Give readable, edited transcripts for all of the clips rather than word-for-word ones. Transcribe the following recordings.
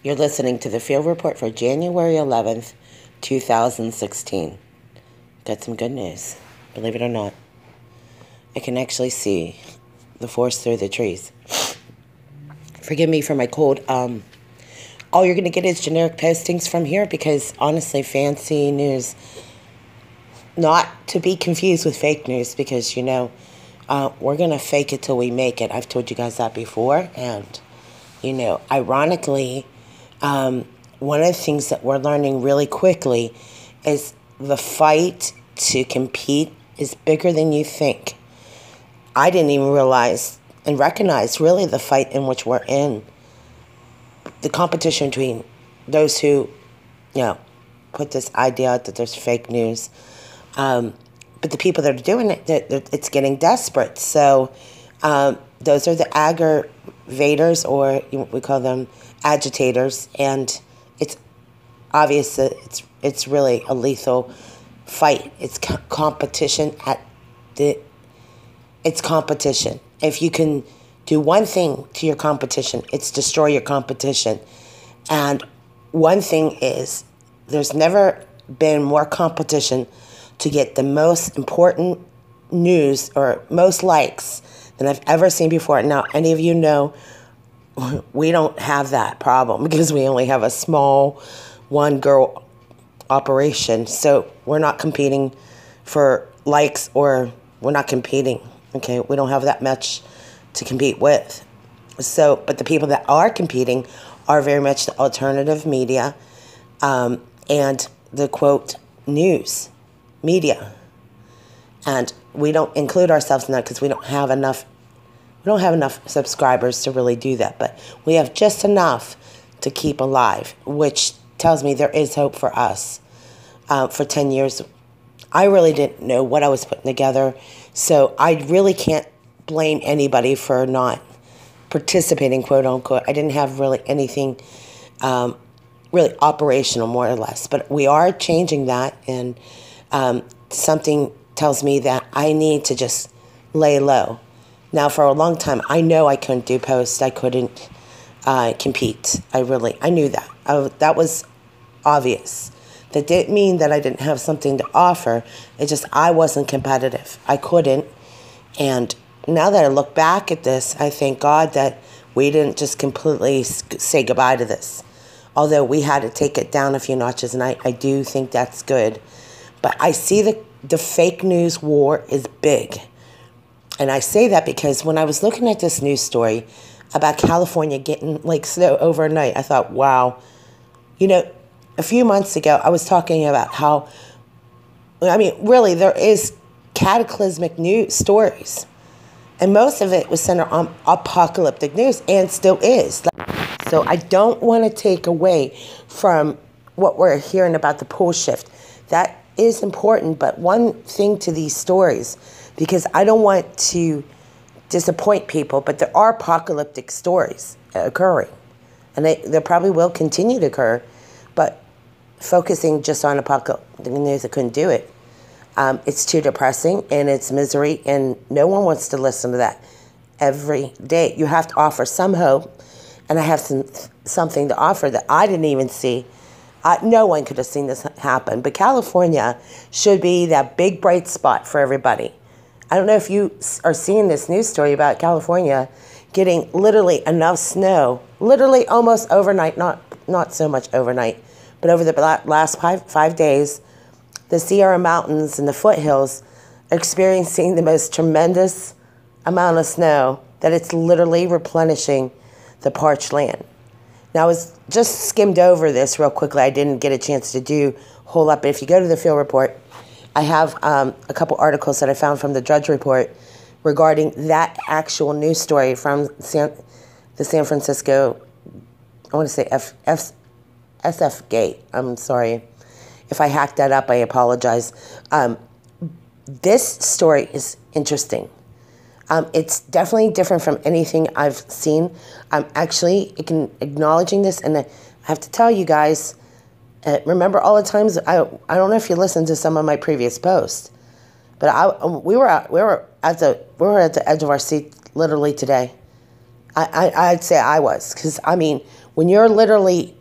You're listening to the Field Report for January 11th, 2016. Got some good news. Believe it or not, I can actually see the forest through the trees. Forgive me for my cold. All you're going to get is generic postings from here because, honestly, fancy news, not to be confused with fake news because, we're going to fake it till we make it. I've told you guys that before. And, ironically, one of the things that we're learning really quickly is the fight to compete is bigger than you think. I didn't even realize and recognize really the fight in which we're in. The competition between those who, put this idea out that there's fake news. But the people that are doing it, it's getting desperate. So those are the aggravators, or we call them agitators, and it's obvious that it's really a lethal fight. It's competition it's competition. If you can do one thing to your competition, it's destroy your competition. And one thing is, there's never been more competition to get the most important news or most likes than I've ever seen before. Now, any of you know we don't have that problem because we only have a small one-girl operation. So we're not competing for likes, or we're not competing, okay? We don't have that much to compete with. So, but the people that are competing are very much the alternative media and the, quote, news media. And we don't include ourselves in that because we don't have enough subscribers to really do that. But we have just enough to keep alive, which tells me there is hope for us. For 10 years, I really didn't know what I was putting together. So I really can't blame anybody for not participating, quote unquote. I didn't have really anything really operational, more or less. But we are changing that, and something tells me that I need to just lay low. Now, for a long time, I know I couldn't do posts. I couldn't compete. I knew that. That was obvious. That didn't mean that I didn't have something to offer. It's just I wasn't competitive. I couldn't. And now that I look back at this, I thank God that we didn't just completely say goodbye to this. Although we had to take it down a few notches, and I do think that's good. But I see the fake news war is big. And I say that because when I was looking at this news story about California getting like snow overnight, I thought, wow. A few months ago, I was talking about how, really, there is cataclysmic news stories. And most of it was centered on apocalyptic news, and still is. So I don't want to take away from what we're hearing about the pole shift. That is important, but one thing to these stories, because I don't want to disappoint people, but there are apocalyptic stories occurring. And they probably will continue to occur, but focusing just on apocalyptic news, I couldn't do it. It's too depressing, and it's misery, and no one wants to listen to that every day. You have to offer some hope, and I have something to offer that I didn't even see. No one could have seen this happen, but California should be that big bright spot for everybody. I don't know if you are seeing this news story about California getting literally enough snow, literally almost overnight, not so much overnight, but over the last five days, the Sierra Mountains and the foothills are experiencing the most tremendous amount of snow that it's literally replenishing the parched land. Now, I was just skimmed over this real quickly. I didn't get a chance to do a whole lot, but if you go to the Field Report, I have a couple articles that I found from the Drudge Report regarding that actual news story from the San Francisco, I want to say SF Gate. I'm sorry. If I hacked that up, I apologize. This story is interesting. It's definitely different from anything I've seen. I'm actually acknowledging this, and I have to tell you guys, remember all the times, I don't know if you listened to some of my previous posts, but we were at the edge of our seat literally today. I'd say I was, because When you're literally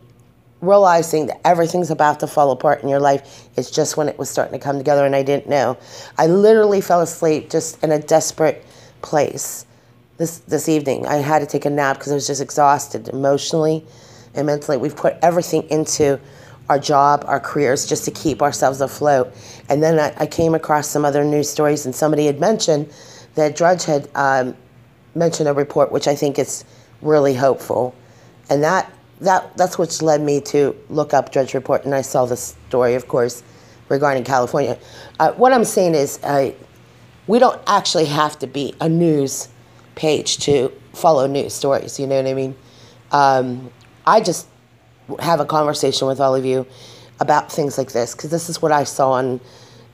realizing that everything's about to fall apart in your life, it's just when it was starting to come together, and I didn't know. I literally fell asleep just in a desperate place this evening. I had to take a nap because I was just exhausted emotionally and mentally. We've put everything into our job, our careers, just to keep ourselves afloat. And then I came across some other news stories, and somebody had mentioned that Drudge had mentioned a report, which I think is really hopeful. And that's what led me to look up Drudge Report, and I saw this story, of course, regarding California. What I'm saying is we don't actually have to be a news page to follow news stories, you know what I mean? I just have a conversation with all of you about things like this, because this is what I saw on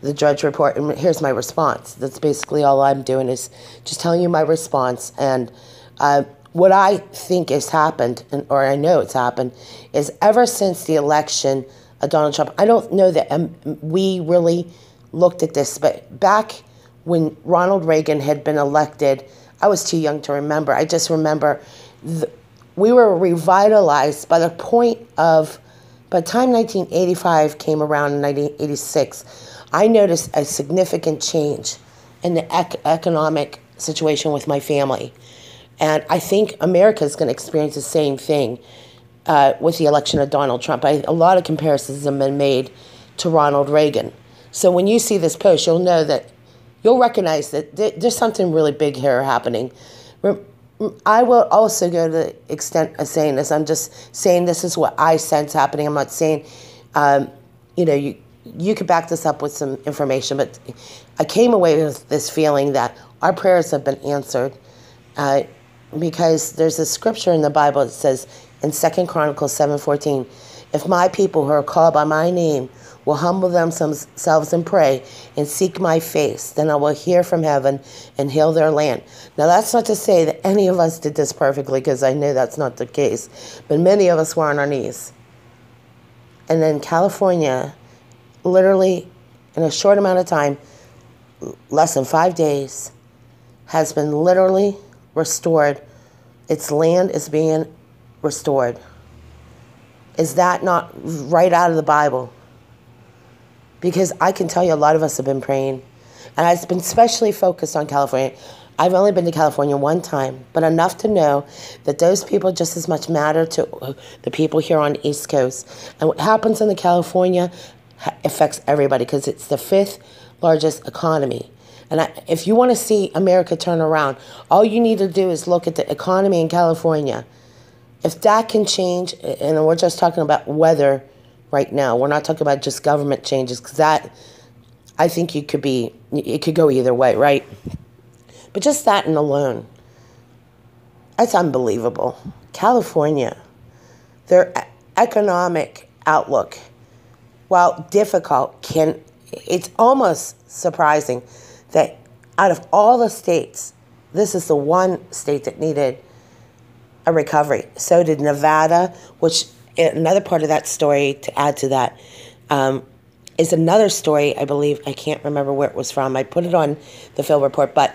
the Drudge Report, and here's my response. That's basically all I'm doing, is just telling you my response. And what I think has happened, or I know it's happened, is ever since the election of Donald Trump, I don't know that we really looked at this, but back when Ronald Reagan had been elected, I was too young to remember. I just remember we were revitalized by the time 1985 came around in 1986, I noticed a significant change in the economic situation with my family. And I think America is going to experience the same thing with the election of Donald Trump. A lot of comparisons have been made to Ronald Reagan. So when you see this post, you'll recognize that there's something really big here happening. I will also go to the extent of saying this. I'm just saying this is what I sense happening. I'm not saying, you could back this up with some information, but I came away with this feeling that our prayers have been answered because there's a scripture in the Bible that says in 2 Chronicles 7:14, if my people who are called by my name will humble themselves and pray and seek my face, then I will hear from heaven and heal their land. Now, that's not to say that any of us did this perfectly, because I know that's not the case, but many of us were on our knees. And then California, literally in a short amount of time, less than 5 days, has been literally restored. Its land is being restored. Is that not right out of the Bible? Because I can tell you a lot of us have been praying. And I've been especially focused on California. I've only been to California one time, but enough to know that those people just as much matter to the people here on the East Coast. And what happens in the California affects everybody, because it's the 5th largest economy. And if you want to see America turn around, all you need to do is look at the economy in California. If that can change, and we're just talking about weather right now, we're not talking about just government changes, because that, I think it could go either way, right? But just that and alone, that's unbelievable. California, their economic outlook, while difficult, it's almost surprising that out of all the states, this is the one state that needed a recovery. So did Nevada, which another part of that story, to add to that, is another story, I believe. I can't remember where it was from. I put it on the Phil report, but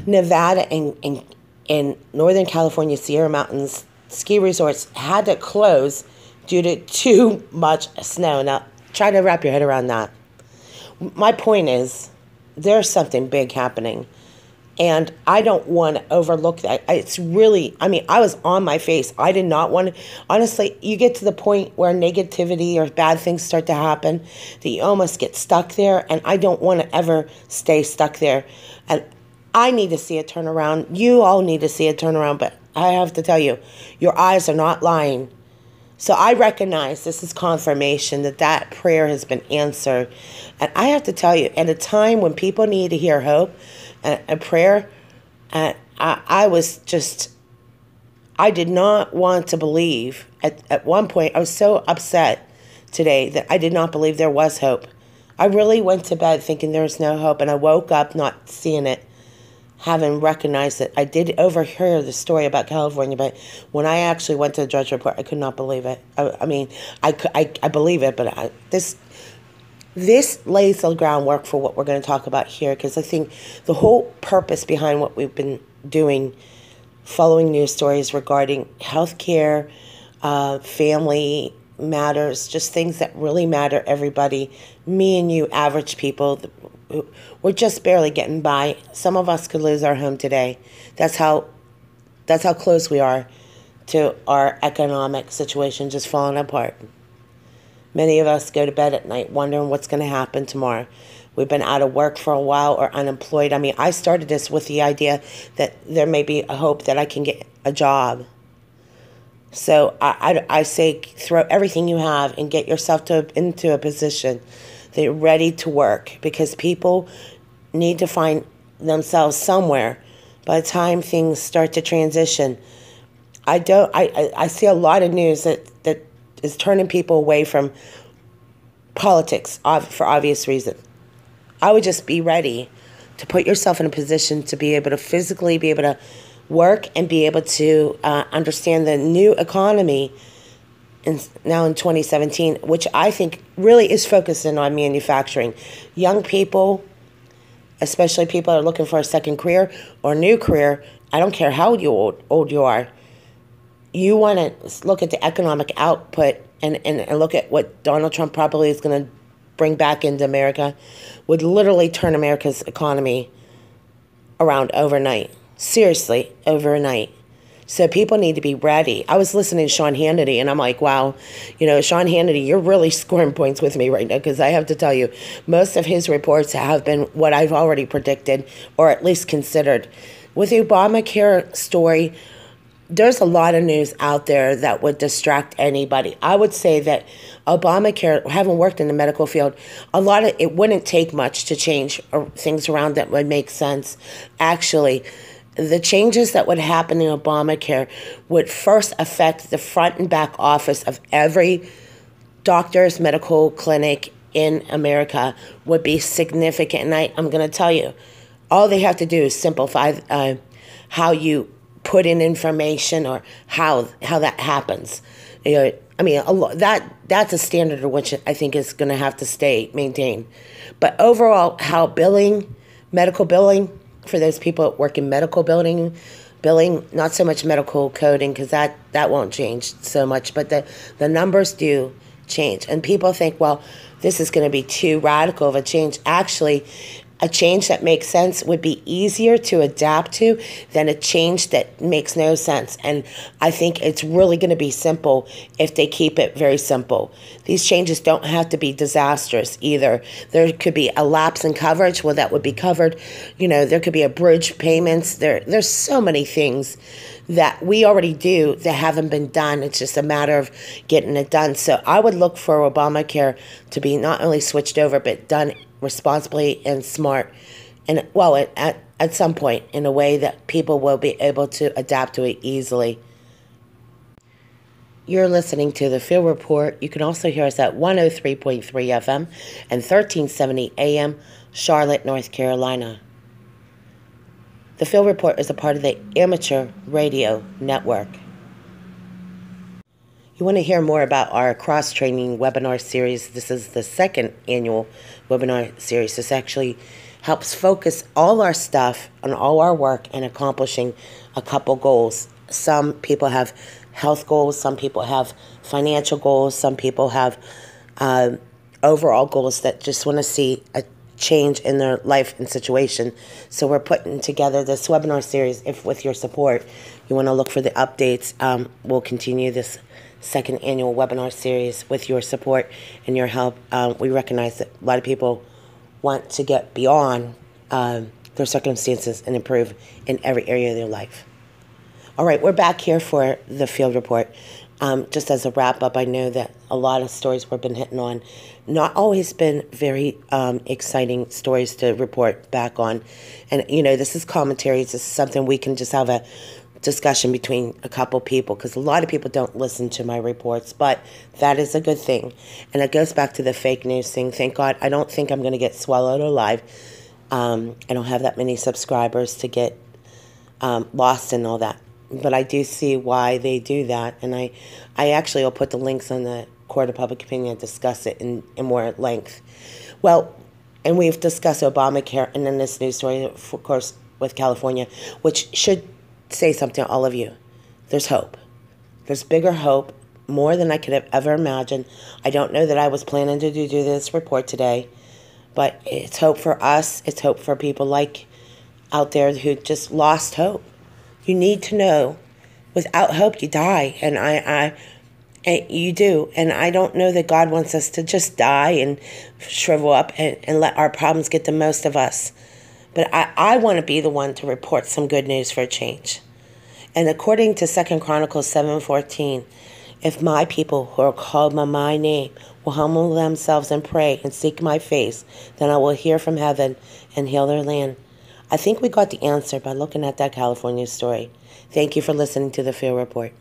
Nevada and Northern California Sierra Mountains ski resorts had to close due to too much snow. Now, try to wrap your head around that. My point is, there's something big happening, and I don't want to overlook that. It's really, I was on my face. I did not want to, honestly, you get to the point where negativity or bad things start to happen that you almost get stuck there, and I don't want to ever stay stuck there. And I need to see a turnaround. You all need to see a turnaround, but I have to tell you, your eyes are not lying. So I recognize this is confirmation that prayer has been answered. And I have to tell you, at a time when people need to hear hope and prayer, I did not want to believe. At one point, I was so upset today that I did not believe there was hope. I really went to bed thinking there was no hope, and I woke up not seeing it, having recognized it. I did overhear the story about California, but when I actually went to the Drudge Report, I could not believe it. I believe it, but this lays the groundwork for what we're going to talk about here, because I think the whole purpose behind what we've been doing following news stories regarding healthcare, family matters, just things that really matter everybody. Me and you, average people, we're just barely getting by. Some of us could lose our home today. That's how close we are to our economic situation just falling apart. Many of us go to bed at night wondering what's going to happen tomorrow. We've been out of work for a while or unemployed. I mean, I started this with the idea that there may be a hope that I can get a job. So I say throw everything you have and get yourself into a position that you're ready to work, because people need to find themselves somewhere by the time things start to transition. I see a lot of news that is turning people away from politics for obvious reasons. I would just be ready to put yourself in a position to be able to physically be able to work and be able to understand the new economy now in 2017, which I think really is focusing on manufacturing. Young people, especially people that are looking for a second career or a new career, I don't care how old you are, you want to look at the economic output and look at what Donald Trump probably is going to bring back into America, would literally turn America's economy around overnight. Seriously, overnight. So people need to be ready. I was listening to Sean Hannity, and I'm like, wow, Sean Hannity, you're really scoring points with me right now, because I have to tell you, most of his reports have been what I've already predicted, or at least considered. With the Obamacare story, there's a lot of news out there that would distract anybody. I would say that Obamacare, having worked in the medical field, it wouldn't take much to change things around that would make sense. Actually, the changes that would happen in Obamacare would first affect the front and back office of every doctor's medical clinic in America would be significant. And I'm going to tell you, all they have to do is simplify how you put in information or how that happens. That's a standard of which I think is going to have to stay maintained. But overall, how medical billing, for those people that work in medical billing, not so much medical coding, because that won't change so much, but the numbers do change. And people think, well, this is going to be too radical of a change. Actually, a change that makes sense would be easier to adapt to than a change that makes no sense. And I think it's really going to be simple if they keep it very simple. These changes don't have to be disastrous either. There could be a lapse in coverage. Well, that would be covered. There could be a bridge payments. There's so many things that we already do that haven't been done. It's just a matter of getting it done. So I would look for Obamacare to be not only switched over, but done responsibly and smart, and at some point in a way that people will be able to adapt to it easily. You're listening to The Field Report. You can also hear us at 103.3 FM and 1370 AM, Charlotte, North Carolina. The Field Report is a part of the Amateur Radio Network. You want to hear more about our cross-training webinar series. This is the second annual webinar series. This actually helps focus all our stuff on all our work and accomplishing a couple goals. Some people have health goals, some people have financial goals, some people have overall goals that just want to see a change in their life and situation. So we're putting together this webinar series. If with your support, you want to look for the updates, we'll continue this second annual webinar series with your support and your help. We recognize that a lot of people want to get beyond their circumstances and improve in every area of their life. All right, we're back here for the Field Report. Just as a wrap-up, I know that a lot of stories we've been hitting on, not always been very exciting stories to report back on. And, this is commentaries. This is something we can just have a discussion between a couple people, because a lot of people don't listen to my reports, but that is a good thing. And it goes back to the fake news thing. Thank God, I don't think I'm going to get swallowed alive. I don't have that many subscribers to get lost in all that. But I do see why they do that, and I actually will put the links on the Court of Public Opinion and discuss it in more at length. Well, and we've discussed Obamacare, and then this news story, of course, with California, which should say something to all of you. There's hope. There's bigger hope, more than I could have ever imagined. I don't know that I was planning to do this report today, but it's hope for us. It's hope for people like out there who just lost hope. You need to know, without hope, you die. And you do. And I don't know that God wants us to just die and shrivel up and let our problems get the most of us. But I want to be the one to report some good news for a change. And according to 2 Chronicles 7:14, if my people who are called by my name will humble themselves and pray and seek my face, then I will hear from heaven and heal their land. I think we got the answer by looking at that California story. Thank you for listening to the Field Report.